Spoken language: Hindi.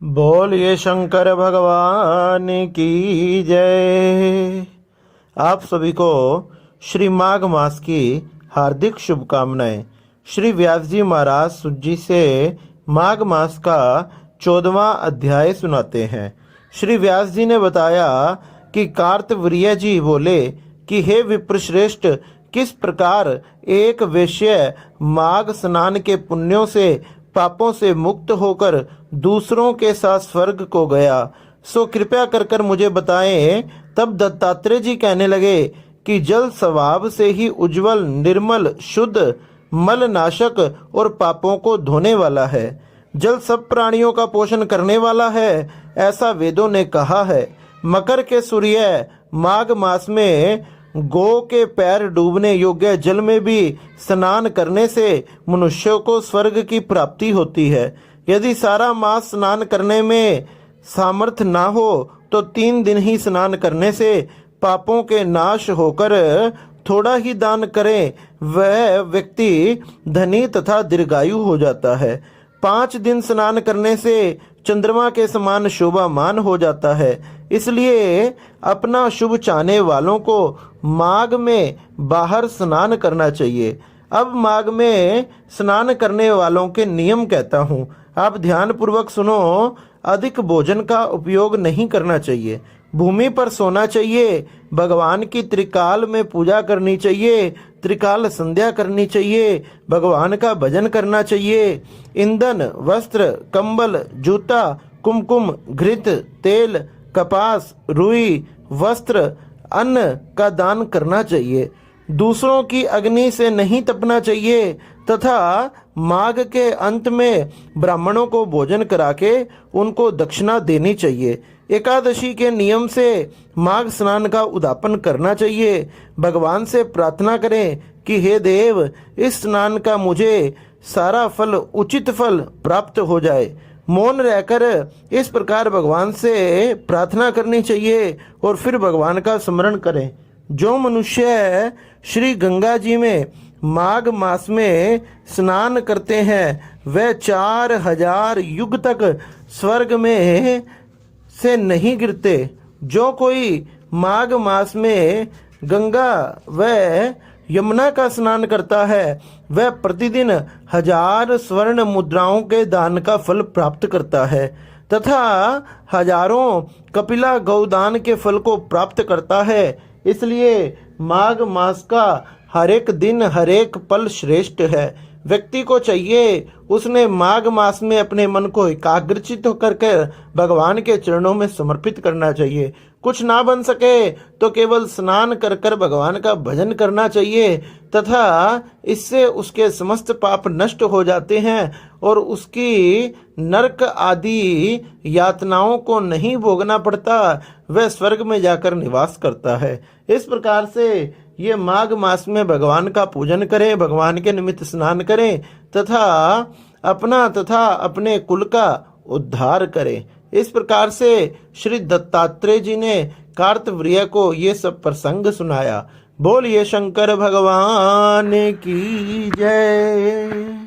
बोलिए शंकर भगवान की जय। आप सभी को श्री माघ मास की हार्दिक शुभकामनाएं। श्री व्यास जी महाराज सुत जी से माघ मास का 14वां अध्याय सुनाते हैं। श्री व्यास जी ने बताया कि कार्तवीर्य जी बोले कि हे विप्रश्रेष्ठ, किस प्रकार एक वेश्य माघ स्नान के पुण्यों से पापों से मुक्त होकर दूसरों के साथ स्वर्ग को गया, सो कृपया कर मुझे बताएं। तब दत्तात्रेय जी कहने लगे कि जल स्वभाव से ही उज्जवल, निर्मल, शुद्ध, मलनाशक और पापों को धोने वाला है। जल सब प्राणियों का पोषण करने वाला है, ऐसा वेदों ने कहा है। मकर के सूर्य माघ मास में गौ के पैर डूबने योग्य जल में भी स्नान करने से मनुष्यों को स्वर्ग की प्राप्ति होती है। यदि सारा मास स्नान करने में सामर्थ्य ना हो तो 3 दिन ही स्नान करने से पापों के नाश होकर थोड़ा ही दान करें वह व्यक्ति धनी तथा दीर्घायु हो जाता है। 5 दिन स्नान करने से चंद्रमा के समान शोभामान हो जाता है। इसलिए अपना शुभ चाहने वालों को माघ में बाहर स्नान करना चाहिए। अब माघ में स्नान करने वालों के नियम कहता हूँ, आप ध्यान पूर्वक सुनो। अधिक भोजन का उपयोग नहीं करना चाहिए। भूमि पर सोना चाहिए। भगवान की त्रिकाल में पूजा करनी चाहिए। त्रिकाल संध्या करनी चाहिए। भगवान का भजन करना चाहिए। ईंधन, वस्त्र, कंबल, जूता, कुमकुम, घृत, तेल, कपास, रुई, वस्त्र, अन्न का दान करना चाहिए। दूसरों की अग्नि से नहीं तपना चाहिए तथा माघ के अंत में ब्राह्मणों को भोजन करा के उनको दक्षिणा देनी चाहिए। एकादशी के नियम से माघ स्नान का उद्यापन करना चाहिए। भगवान से प्रार्थना करें कि हे देव, इस स्नान का मुझे सारा फल, उचित फल प्राप्त हो जाए। मौन रहकर इस प्रकार भगवान से प्रार्थना करनी चाहिए और फिर भगवान का स्मरण करें। जो मनुष्य श्री गंगा जी में माघ मास में स्नान करते हैं वह 4000 युग तक स्वर्ग में से नहीं गिरते। जो कोई माघ मास में गंगा व यमुना का स्नान करता है वह प्रतिदिन 1000 स्वर्ण मुद्राओं के दान का फल प्राप्त करता है तथा हजारों कपिला गौदान के फल को प्राप्त करता है। इसलिए माघ मास का हर एक दिन, हर एक पल श्रेष्ठ है। व्यक्ति को चाहिए उसने माघ मास में अपने मन को एकाग्रचित होकर भगवान के चरणों में समर्पित करना चाहिए। कुछ ना बन सके तो केवल स्नान कर कर भगवान का भजन करना चाहिए तथा इससे उसके समस्त पाप नष्ट हो जाते हैं और उसकी नरक आदि यातनाओं को नहीं भोगना पड़ता, वह स्वर्ग में जाकर निवास करता है। इस प्रकार से ये माघ मास में भगवान का पूजन करें, भगवान के निमित्त स्नान करें तथा अपना तथा अपने कुल का उद्धार करें। इस प्रकार से श्री दत्तात्रेय जी ने कार्तवीर्य को ये सब प्रसंग सुनाया। बोलिए शंकर भगवान की जय।